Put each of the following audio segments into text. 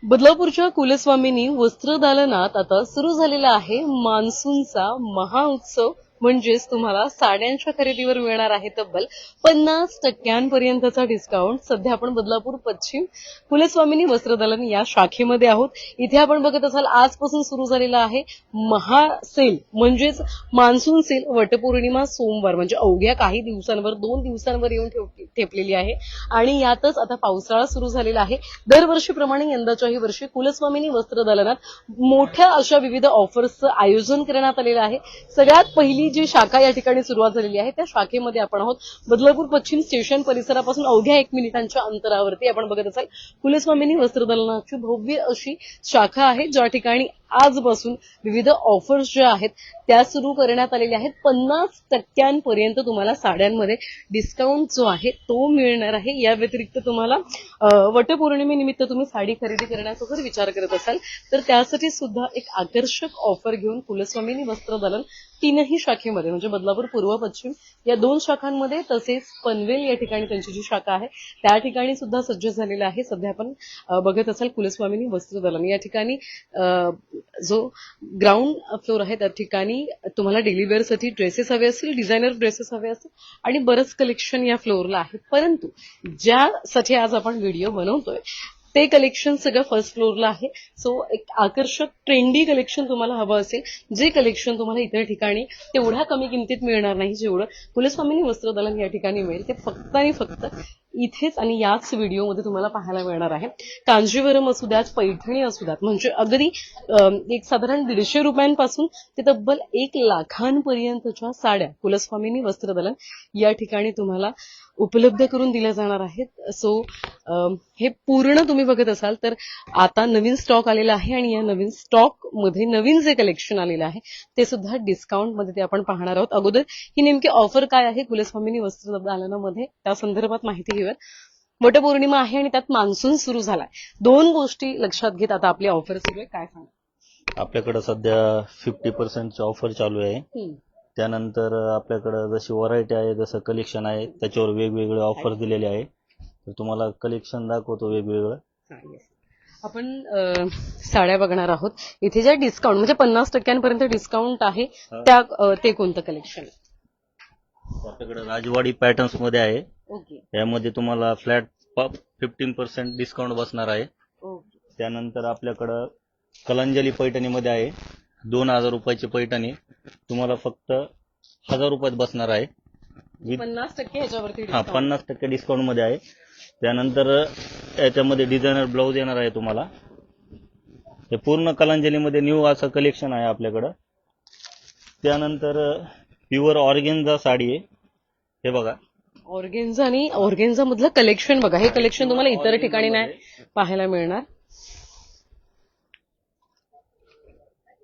बदलापूरच्या कुलस्वामीनी वस्त्रदालनात आता सुरू झालेला आहे मान्सूनचा महाउत्सव. म्हणजेच तुम्हाला साड्यांच्या खरेदीवर मिळणार आहे तब्बल 50% डिस्काउंट. सध्या आपण बदलापूर पश्चिम कुलस्वामिनी वस्त्रदालन या शाखेमध्ये आहोत. इथे आपण बघत असाल आजपासून सुरू झालेला आहे महासेल म्हणजेच मान्सून सेल. वटपौर्णिमा सोमवार म्हणजे अवघ्या काही दिवसांवर 2 दिवसांवर येऊन ठेपलेली आहे आणि यातच आता पावसाळा सुरू झालेला आहे. दरवर्षीप्रमाणे यंदाच्याही वर्षी कुलस्वामिनी वस्त्रदालनात मोठ्या अशा विविध ऑफर्सचं आयोजन करण्यात आलेलं आहे. सगळ्यात पहिली जी शाखा या ठिकाणी सुरुवात झालेली आहे त्या शाखेमध्ये आपण आहोत. बदलापूर पश्चिम स्टेशन परिसरापासून अवघ्या 1 मिनिटांच्या अंतरावरती आपण बघत असाल कुलस्वामिनी वस्त्रदालनाची भव्य अशी शाखा आहे, ज्या ठिकाणी आजपासून विविध ऑफर्स ज्या आहेत त्या सुरू करण्यात आलेल्या आहेत. 50% तुम्हाला साड्यांमध्ये डिस्काउंट जो आहे तो मिळणार आहे. या व्यतिरिक्त तुम्हाला वटपौर्णिमेनिमित्त तुम्ही साडी खरेदी करण्याचा जर विचार करत असाल तर त्यासाठी सुद्धा एक आकर्षक ऑफर घेऊन कुलस्वामिनी वस्त्रदालन 3ही शाखेमध्ये म्हणजे बदलापूर पूर्व पश्चिम या 2 शाखांमध्ये तसेच पनवेल या ठिकाणी त्यांची जी शाखा आहे त्या ठिकाणी सुद्धा सज्ज झालेलं आहे. सध्या आपण बघत असाल कुलस्वामिनी वस्त्रदालन या ठिकाणी जो ग्राउंड फ्लोर आहे त्या ठिकाणी तुम्हाला डेली वेअरसाठी ड्रेसेस हवे असतील, डिझायनर ड्रेसेस हवे असतील आणि बरंच कलेक्शन या फ्लोअरला आहे. परंतु ज्यासाठी आज आपण व्हिडिओ बनवतोय ते कलेक्शन सगळं फर्स्ट फ्लोअरला आहे. सो एक आकर्षक ट्रेंडी कलेक्शन तुम्हाला हवं असेल, जे कलेक्शन तुम्हाला इतर ठिकाणी तेवढ्या कमी किमतीत मिळणार नाही जेवढं कुलस्वामिनी वस्त्रदालन या ठिकाणी मिळेल, ते फक्त आणि फक्त इथेच आणि याच व्हिडिओमध्ये तुम्हाला पाहायला मिळणार आहे. कांजीवरम असू द्यात, पैठणी असू द्यात, म्हणजे अगदी एक साधारण 150 रुपयांपासून ते तब्बल 1 लाखांपर्यंतच्या साड्या कुलस्वामिनी वस्त्रदालन या ठिकाणी तुम्हाला उपलब्ध करून दिल्या जाणार आहेत. सो हे पूर्ण तुम्ही बघत असाल तर आता नवीन स्टॉक आलेला आहे आणि या नवीन स्टॉक मध्ये नवीन जे कलेक्शन आलेलं आहे ते सुद्धा डिस्काउंट मध्ये ते आपण पाहणार आहोत. अगोदर ही नेमकी ऑफर काय आहे कुलस्वामिनी वस्त्रदालनामध्ये त्या संदर्भात माहिती घेऊयात. वटपौर्णिमा आहे आणि त्यात मान्सून सुरू झालाय. 2 गोष्टी लक्षात घेत आता आपली ऑफर सुरू आहे. काय सांगा? आपल्याकडे सध्या 50% ऑफर चालू आहे. त्यानंतर आपल्याकडे जशी व्हरायटी आहे, जसं कलेक्शन आहे, त्याच्यावर वेगवेगळे ऑफर दिलेले आहे. तर तुम्हाला कलेक्शन दाखवतो वेगवेगळं. आपण साड्या बघणार आहोत. इथे ज्या डिस्काउंट म्हणजे 50% डिस्काउंट आहे त्या ते कोणतं कलेक्शन? आपल्याकडे राजवाडी पॅटर्न्स मध्ये आहे. ओके. यामध्ये तुम्हाला फ्लॅट 15% डिस्काउंट बसणार आहे. ओके. त्यानंतर आपल्याकडं कलांजली पैठणीमध्ये आहे. 2000 रुपयाची पैठणी तुम्हाला फक्त 1000 रुपयात बसणार आहे. 50% ह्याच्यावरती 50% डिस्काउंट मध्ये आहे. त्यानंतर याच्यामध्ये डिझायनर ब्लाऊज येणार आहे तुम्हाला. हे पूर्ण कलांजलीमध्ये न्यू असं कलेक्शन आहे आपल्याकडं. त्यानंतर प्युअर ऑर्गेन्झा साडी आहे. हे बघा, ऑर्गेन्झा आणि ऑर्गेन्झा मधलं कलेक्शन बघा. हे कलेक्शन तुम्हाला इतर ठिकाणी नाही पाहायला मिळणार.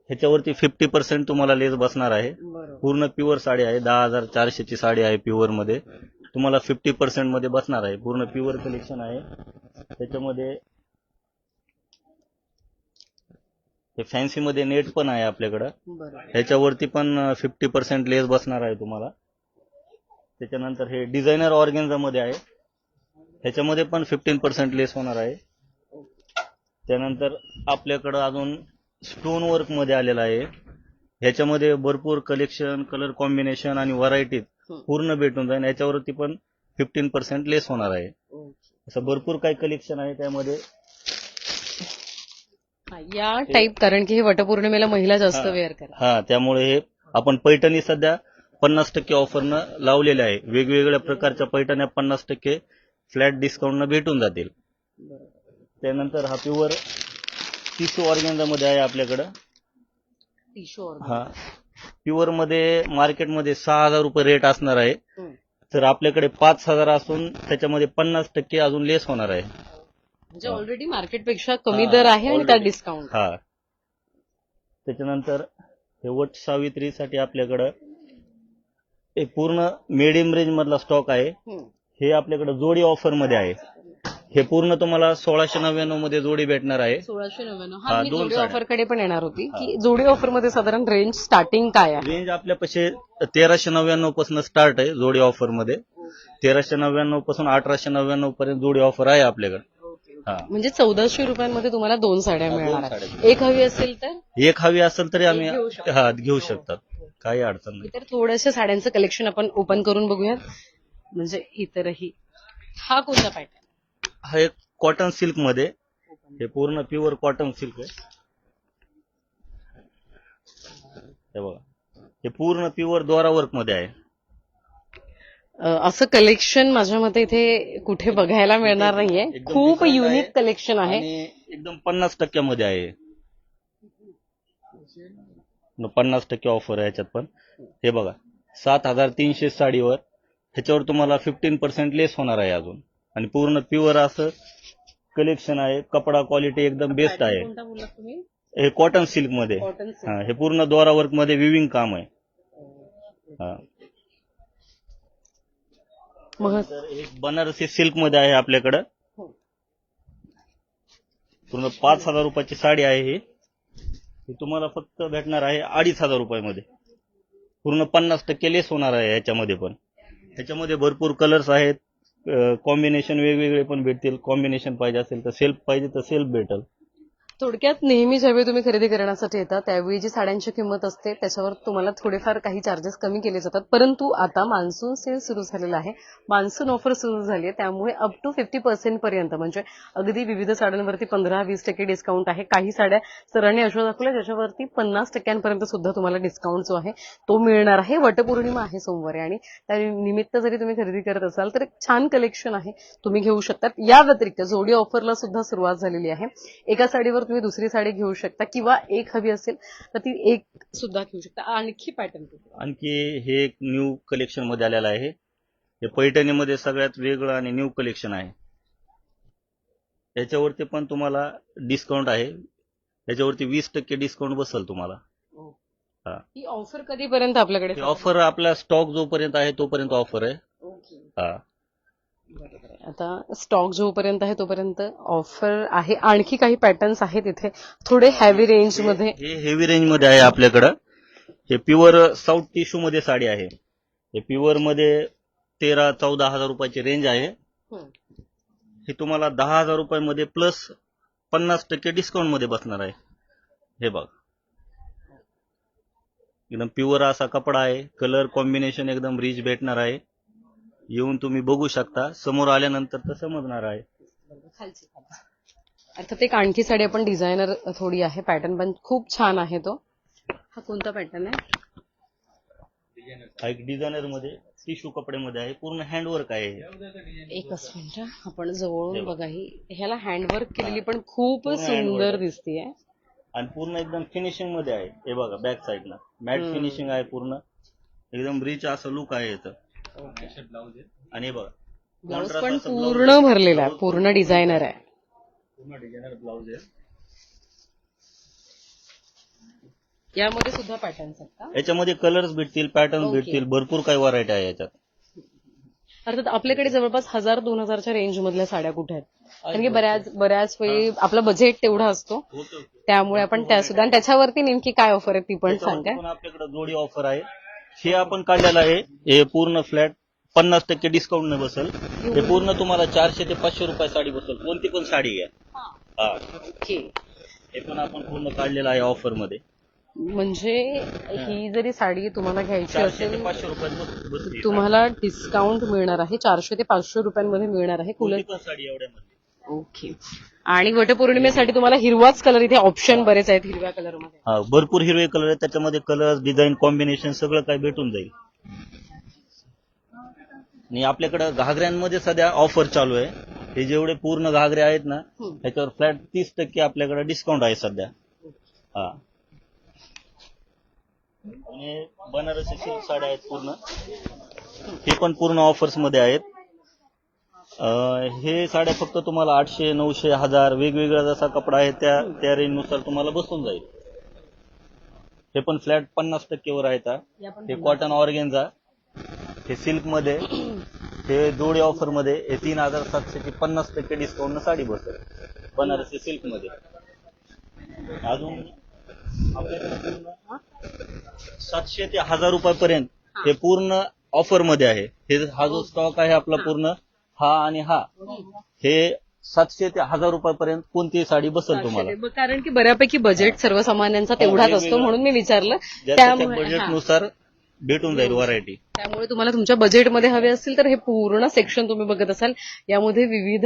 ह्याच्यावरती 50% तुम्हाला लेस बसणार आहे. पूर्ण प्युअर साडी आहे. 10,400ची साडी आहे प्युअर मध्ये. तुम्हाला 50% मध्ये बसणार आहे. पूर्ण प्युअर कलेक्शन आहे. त्याच्यामध्ये हे फॅन्सी मध्ये नेट पण आहे आपल्याकडं. ह्याच्यावरती पण 50% लेस बसणार आहे तुम्हाला. त्याच्यानंतर हे डिझायनर ऑर्गेन्झा मध्ये आहे. ह्याच्यामध्ये पण 15% लेस होणार आहे. त्यानंतर आपल्याकडं अजून स्टोन वर्क मध्ये आलेला आहे. ह्याच्यामध्ये भरपूर कलेक्शन, कलर कॉम्बिनेशन आणि व्हरायटी पूर्ण भेटून जाईल. याच्यावरती पण 15% लेस होणार आहे. असं भरपूर काही कलेक्शन आहे त्यामध्ये या टाईप, कारण की हे वटपौर्णिमेला महिला जास्त वेअर करतात. त्यामुळे हे आपण पैठणी सध्या 50% ऑफरनं लावलेले आहे. वेगवेगळ्या प्रकारच्या पैठण्या 50% फ्लॅट डिस्काउंटनं भेटून जातील. त्यानंतर हा प्युअर टिश्यू ऑर्गेन्झा मध्ये आहे आपल्याकडं. प्युअर मध्ये मार्केटमध्ये 6000 रुपये रेट असणार आहे. तर आपल्याकडे 5000 असून त्याच्यामध्ये 50% अजून लेस होणार आहे. म्हणजे ऑलरेडी मार्केटपेक्षा कमी दर आहे आणि त्यात डिस्काउंट. त्याच्यानंतर हे वट सावित्रीसाठी आपल्याकडं एक पूर्ण मिडियम रेंज मधला स्टॉक आहे. हे आपल्याकडे जोडी ऑफर मध्ये आहे. हे पूर्ण तुम्हाला 1699 मध्ये जोडी भेटणार आहे. 1699. जोडी ऑफर कडे पण येणार होती की जोडी ऑफर मध्ये साधारण रेंज स्टार्टिंग काय आहे? रेंज आपल्यापाशी 1399 पासून स्टार्ट आहे जोडी ऑफर मध्ये. 1399 पासून 1899 पर्यंत जोडी ऑफर आहे आपल्याकडे. हा, म्हणजे 1400 रुपयांमध्ये तुम्हाला 2 साड्या हा, दोन मिळणार साड्या. आहेत. एक हवी असेल तर एक हवी असेल तरी आम्ही घेऊ शकतो. हा घेऊ शकतात, काही अडचण नाही. इतर थोड्याशा साड्यांचं कलेक्शन आपण ओपन करून बघूयात. म्हणजे इतरही. हा कोणता पॅटर्न? हा एक कॉटन सिल्क मध्ये, हे पूर्ण प्युअर कॉटन सिल्क आहे. हे बघा, हे पूर्ण प्युअर दोरा वर्क मध्ये आहे. असं कलेक्शन माझ्या मते इथे कुठे बघायला मिळणार नाहीये. एकदम खूप different युनिक आहे कलेक्शन आहे. आणि एकदम 50% मध्ये आहे. 50% ऑफर आहे याच्यात पण. हे बघा, 7300 साडीवर ह्याच्यावर तुम्हाला 15% लेस होणार आहे अजून. आणि पूर्ण प्युअर असं कलेक्शन आहे. कपडा क्वालिटी एकदम बेस्ट आहे. कोणता बोललात तुम्ही? हे कॉटन सिल्क मध्ये, कॉटन हा, हे पूर्ण दोरा वर्क मध्ये विविंग काम आहे. हा. तर एक बनारसी सिल्क मध्ये आहे आपल्याकडं. पूर्ण 5000 रुपयाची साडी आहे ही. ही तुम्हाला फक्त भेटणार आहे 2500 रुपयामध्ये. पूर्ण 50% लेस होणार आहे याच्यामध्ये पण. ह्याच्यामध्ये भरपूर कलर्स आहेत, कॉम्बिनेशन वेगवेगळे पण भेटतील. कॉम्बिनेशन पाहिजे असेल तर सेल्फ पाहिजे तर सेल्फ भेटेल. थोडक्यात नेहमी ज्यावेळी तुम्ही खरेदी करण्यासाठी येता त्यावेळी जी साड्यांची किंमत असते त्याच्यावर तुम्हाला थोडेफार काही चार्जेस कमी केले जातात. परंतु आता मान्सून सेल सुरू झालेला आहे, मान्सून ऑफर सुरू झाली आहे, त्यामुळे अप टू 50% पर्यंत म्हणजे अगदी विविध साड्यांवरती 15-20% डिस्काउंट आहे. काही साड्या सरांनी अशा दाखवल्या ज्याच्यावरती 50% सुद्धा तुम्हाला डिस्काउंट जो आहे तो मिळणार आहे. वटपौर्णिमा आहे सोमवारी आणि त्या निमित्त जरी तुम्ही खरेदी करत असाल तर एक छान कलेक्शन आहे, तुम्ही घेऊ शकता. या व्यतिरिक्त जोडी ऑफरला सुद्धा सुरुवात झालेली आहे. एका साडीवर तुम्ही दुसरी साडी घेऊ शकता किंवा एक हवी असेल तर ती एक सुद्धा घेऊ शकता. आणखी पॅटर्न आणखी हे एक न्यू कलेक्शन मध्ये आलेलं आहे. हे पैठणीमध्ये सगळ्यात वेगळं आणि न्यू कलेक्शन आहे. याच्यावरती पण तुम्हाला डिस्काउंट आहे. याच्यावरती 20% डिस्काउंट बसेल तुम्हाला. हा, ही ऑफर कधीपर्यंत आपल्याकडे? ऑफर आपला स्टॉक जोपर्यंत आहे तोपर्यंत ऑफर आहे. हा, आता स्टॉक जोपर्यंत आहे तोपर्यंत ऑफर आहे. आणखी काही पॅटर्न्स आहेत इथे थोडे हेवी रेंज मध्ये. हे हेवी रेंज मध्ये आहे आपल्याकडं. हे प्युअर साऊथ टिश्यू मध्ये साडी आहे. हे प्युअर मध्ये 13-14 हजार रुपयाची रेंज आहे. हे तुम्हाला 10,000 रुपयामध्ये प्लस 50% डिस्काउंट मध्ये बसणार आहे. हे बघ, एकदम प्युअर असा कपडा आहे. कलर कॉम्बिनेशन एकदम रिच भेटणार आहे. येऊन तुम्ही बघू शकता, समोर आल्यानंतर तर समजणार आहे. अर्थात एक आणखी साडी आपण डिझायनर थोडी आहे, पॅटर्न पण खूप छान आहे तो. हा कोणता पॅटर्न आहे? हा एक डिझायनर मध्ये टिश्यू कपड्यामध्ये आहे. पूर्ण हँडवर्क आहे. एकच मिनिट, आपण जवळून बघा. ही ह्याला हँडवर्क केलेली पण खूप सुंदर दिसतीये आणि पूर्ण एकदम फिनिशिंग मध्ये आहे. हे बघा, बॅक साईडला मॅट फिनिशिंग आहे. पूर्ण एकदम रिच असं लुक आहे याचं. आणि हे बघा, ब्लाउज पण पूर्ण भरलेला आहे, पूर्ण डिझायनर आहे. पूर्ण डिझायनर ब्लाउज आहे. यामध्ये सुद्धा पॅटर्न्स आहेत का? याच्यामध्ये कलर्स भेटतील, पॅटर्न भेटतील, भरपूर काही व्हरायटी आहे याच्यात. अर्थात आपल्याकडे जवळपास 1000-2000च्या रेंज मधल्या साड्या कुठे आहेत? कारण की बऱ्याच वेळी आपला बजेट तेवढा असतो, त्यामुळे आपण त्या सुद्धा. आणि त्याच्यावरती नेमकी काय ऑफर आहे ती पण सांगा. आपल्याकडे जोडी ऑफर आहे. हे आपण काढलेलं आहे. हे पूर्ण फ्लॅट 50% डिस्काउंट न बसेल. हे पूर्ण तुम्हाला 400 ते 500 रुपये साडी बसेल. कोणती पण साडी घ्या. हा, ओके. हे पण आपण पूर्ण काढलेलं आहे ऑफर मध्ये. म्हणजे ही जरी साडी तुम्हाला घ्यायची 400 ते असेल 500 रुपयात बसते. तुम्हाला डिस्काउंट मिळणार आहे. 400 ते 500 रुपयांमध्ये मिळणार आहे. कोणती पण साडी एवढ्यामध्ये. ओके. आणि वटपौर्णिमेसाठी तुम्हाला हिरवाच कलर, इथे ऑप्शन बरेच आहेत हिरव्या कलर मध्ये. हा, भरपूर हिरवे कलर आहेत. त्याच्यामध्ये कलर, डिझाईन, कॉम्बिनेशन सगळं काही भेटून जाईल. आणि आपल्याकडे घागऱ्यांमध्ये सध्या ऑफर चालू आहे. हे जेवढे पूर्ण घागरे आहेत ना त्याच्यावर फ्लॅट 30% आपल्याकडे डिस्काउंट आहे सध्या. हा, आणि बनारसी सिल्क साड्या आहेत पूर्ण. हे पण पूर्ण ऑफर्स मध्ये आहेत. हे साड्या फक्त तुम्हाला 800, 900, 1000 वेगवेगळा जसा कपडा आहे त्या रेंज नुसार तुम्हाला बसून जाईल. हे पण फ्लॅट 50% वर आहेत. हे कॉटन ऑर्गेन्झा, हे सिल्क मध्ये, हे जोडी ऑफर मध्ये. हे 3700 ची 50% डिस्काउंट साडी बसेल बनारसी सिल्क मध्ये. अजून आपल्याकडे पूर्ण 700 ते 1000 रुपयापर्यंत हे पूर्ण ऑफर मध्ये आहे. हे हा जो स्टॉक आहे आपला पूर्ण, हा आणि हा, हे 700 ते 1000 रुपयापर्यंत कोणतीही साडी बसेल तुम्हाला. कारण की बऱ्यापैकी बजेट सर्वसामान्यांचा तेवढाच असतो वेगवेगळं. म्हणून मी विचारलं. ज्याच्या त्यामुळे बजेटनुसार भेटून जाईल व्हरायटी. त्यामुळे तुम्हाला तुमच्या बजेटमध्ये हवे असतील तर हे पूर्ण सेक्शन तुम्ही बघत असाल. यामध्ये विविध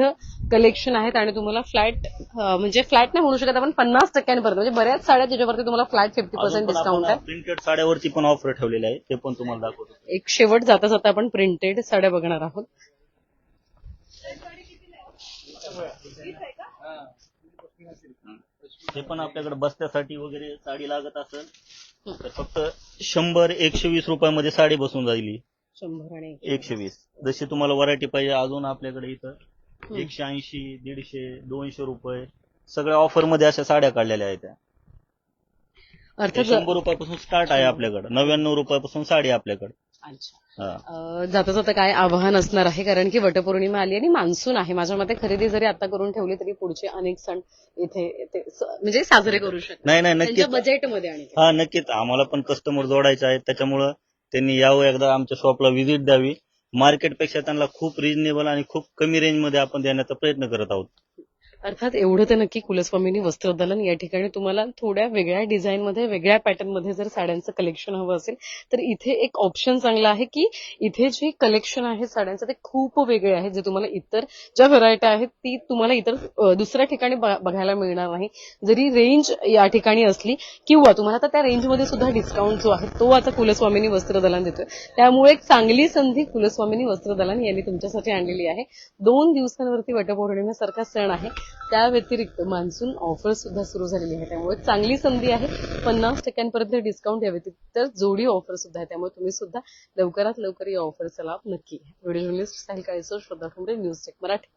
कलेक्शन आहेत आणि तुम्हाला फ्लॅट म्हणजे फ्लॅट नाही म्हणू शकत आपण 50% म्हणजे बऱ्याच साड्या ज्याच्यावरती तुम्हाला फ्लॅट 50% डिस्काउंट आहे. प्रिंटेड साड्यावरती पण ऑफर ठेवलेले आहे, ते पण तुम्हाला दाखवतो. एक शेवट जाता जाता आपण प्रिंटेड साड्या बघणार आहोत. ते पण आपल्याकडे बस्त्यासाठी वगैरे साडी लागत असेल तर फक्त 100-120 रुपयामध्ये साडी बसून जाईल. 100 आणि 120 जशी तुम्हाला व्हरायटी पाहिजे. अजून आपल्याकडे इथं 180, 150, 200 रुपये सगळ्या ऑफर मध्ये अशा साड्या काढलेल्या आहेत. त्या अर्थात 100 रुपयापासून स्टार्ट आहे आपल्याकडे. 99 रुपयापासून साडी आपल्याकडे. जाता जाता काय आव्हान असणार आहे, कारण की वटपौर्णिमा आली आणि मान्सून आहे. माझ्या मते खरेदी जरी आता करून ठेवली तरी पुढचे अनेक सण इथे म्हणजे साजरे करू शकतात. नाही नक्कीच. बजेटमध्ये आणि नक्कीच. आम्हाला पण कस्टमर जोडायचे आहेत, त्याच्यामुळं त्यांनी यावं, एकदा आमच्या शॉपला व्हिजिट द्यावी. मार्केटपेक्षा त्यांना खूप रिजनेबल आणि खूप कमी रेंजमध्ये आपण देण्याचा प्रयत्न करत आहोत. अर्थात एवढं तर नक्की कुलस्वामिनी वस्त्रदालन या ठिकाणी तुम्हाला थोड्या वेगळ्या डिझाईनमध्ये वेगळ्या पॅटर्नमध्ये जर साड्यांचं कलेक्शन हवं असेल तर इथे एक ऑप्शन चांगला आहे की इथे जे कलेक्शन आहे साड्यांचं ते खूप वेगळे आहे. जे तुम्हाला इतर ज्या व्हरायटी आहेत ती तुम्हाला इतर दुसऱ्या ठिकाणी बघायला मिळणार नाही. जरी रेंज या ठिकाणी असली किंवा तुम्हाला आता त्या रेंजमध्ये सुद्धा डिस्काउंट जो आहे तो आता कुलस्वामिनी वस्त्रदलन देतोय. त्यामुळे एक चांगली संधी कुलस्वामिनी वस्त्रदलन यांनी तुमच्यासाठी आणलेली आहे. 2 दिवसांवरती वटपौर्णिमेसारखा सण आहे, त्या व्यतिरिक्त मान्सून ऑफर सुद्धा सुरू झालेली आहे. त्यामुळे चांगली संधी आहे. 50% डिस्काउंट या व्यतिरिक्त जोडी ऑफर सुद्धा आहे. त्यामुळे तुम्ही सुद्धा लवकरात लवकर या ऑफरचा लाभ नक्की घ्या. व्हिडिओ जर्नलिस्ट साहिल काळेसर, श्रद्धा ठोंबरे, न्यूज टेक मराठी.